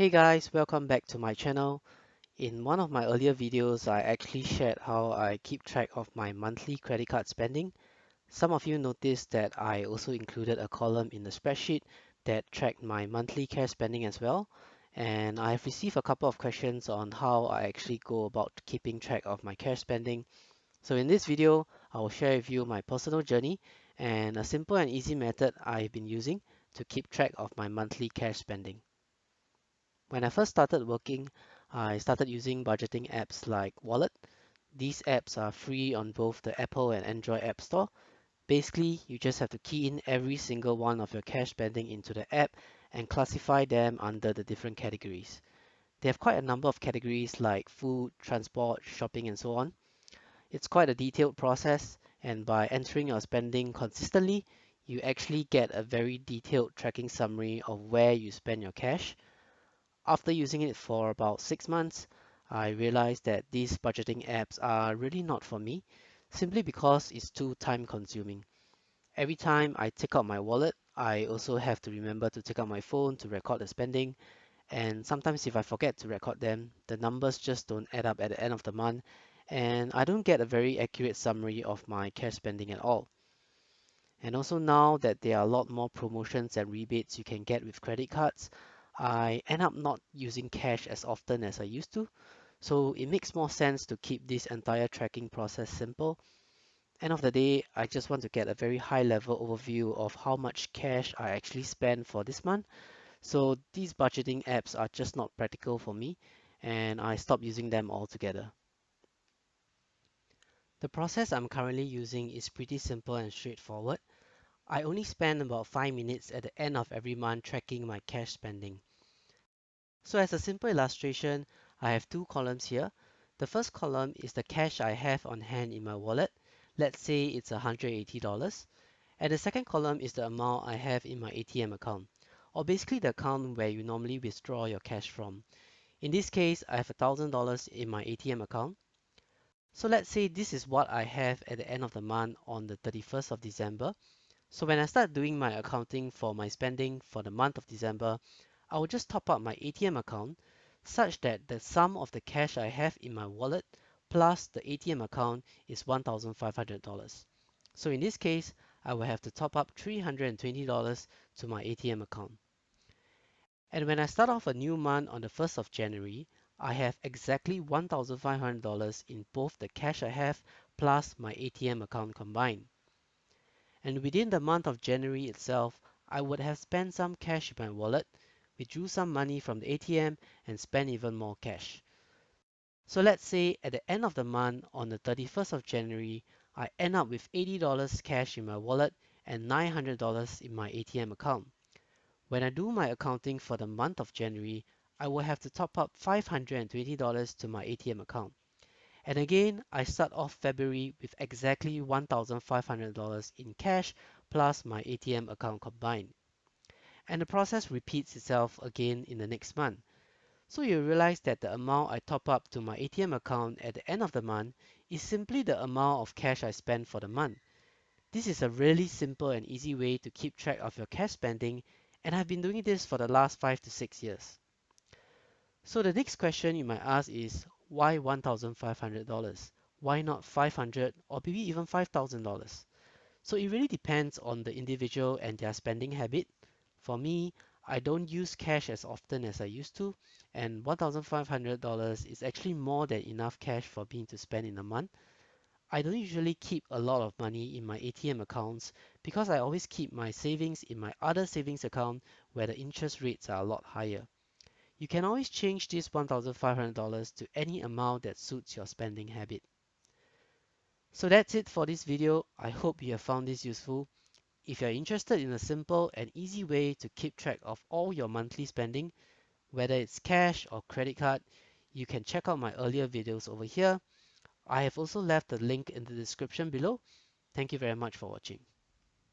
Hey guys, welcome back to my channel. In one of my earlier videos, I actually shared how I keep track of my monthly credit card spending. Some of you noticed that I also included a column in the spreadsheet that tracked my monthly cash spending as well. And I've received a couple of questions on how I actually go about keeping track of my cash spending. So in this video, I will share with you my personal journey and a simple and easy method I've been using to keep track of my monthly cash spending. When I first started working, I started using budgeting apps like Wallet. These apps are free on both the Apple and Android App Store. Basically, you just have to key in every single one of your cash spending into the app and classify them under the different categories. They have quite a number of categories like food, transport, shopping, and so on. It's quite a detailed process, and by entering your spending consistently, you actually get a very detailed tracking summary of where you spend your cash. After using it for about 6 months, I realized that these budgeting apps are really not for me, simply because it's too time consuming. Every time I take out my wallet, I also have to remember to take out my phone to record the spending. And sometimes if I forget to record them, the numbers just don't add up at the end of the month, and I don't get a very accurate summary of my cash spending at all. And also now that there are a lot more promotions and rebates you can get with credit cards, I end up not using cash as often as I used to. So it makes more sense to keep this entire tracking process simple. End of the day, I just want to get a very high level overview of how much cash I actually spend for this month. So these budgeting apps are just not practical for me, and I stopped using them altogether. The process I'm currently using is pretty simple and straightforward. I only spend about 5 minutes at the end of every month tracking my cash spending. So as a simple illustration, I have two columns here. The first column is the cash I have on hand in my wallet. Let's say it's $180. And the second column is the amount I have in my ATM account, or basically the account where you normally withdraw your cash from. In this case, I have $1,000 in my ATM account. So let's say this is what I have at the end of the month on the 31st of December. So when I start doing my accounting for my spending for the month of December, I will just top up my ATM account such that the sum of the cash I have in my wallet plus the ATM account is $1,500. So in this case, I will have to top up $320 to my ATM account. And when I start off a new month on the 1st of January, I have exactly $1,500 in both the cash I have plus my ATM account combined. And within the month of January itself, I would have spent some cash in my wallet, withdrew some money from the ATM, and spent even more cash. So let's say at the end of the month, on the 31st of January, I end up with $80 cash in my wallet and $900 in my ATM account. When I do my accounting for the month of January, I will have to top up $520 to my ATM account. And again, I start off February with exactly $1,500 in cash plus my ATM account combined. And the process repeats itself again in the next month. So you realize that the amount I top up to my ATM account at the end of the month is simply the amount of cash I spent for the month. This is a really simple and easy way to keep track of your cash spending, and I've been doing this for the last 5 to 6 years. So the next question you might ask is, why $1,500? Why not 500 or maybe even $5,000? So it really depends on the individual and their spending habit. For me, I don't use cash as often as I used to, and $1,500 is actually more than enough cash for me to spend in a month. I don't usually keep a lot of money in my ATM accounts because I always keep my savings in my other savings account where the interest rates are a lot higher. You can always change this $1,500 to any amount that suits your spending habit. So that's it for this video. I hope you have found this useful. If you're interested in a simple and easy way to keep track of all your monthly spending, whether it's cash or credit card, you can check out my earlier videos over here. I have also left the link in the description below. Thank you very much for watching.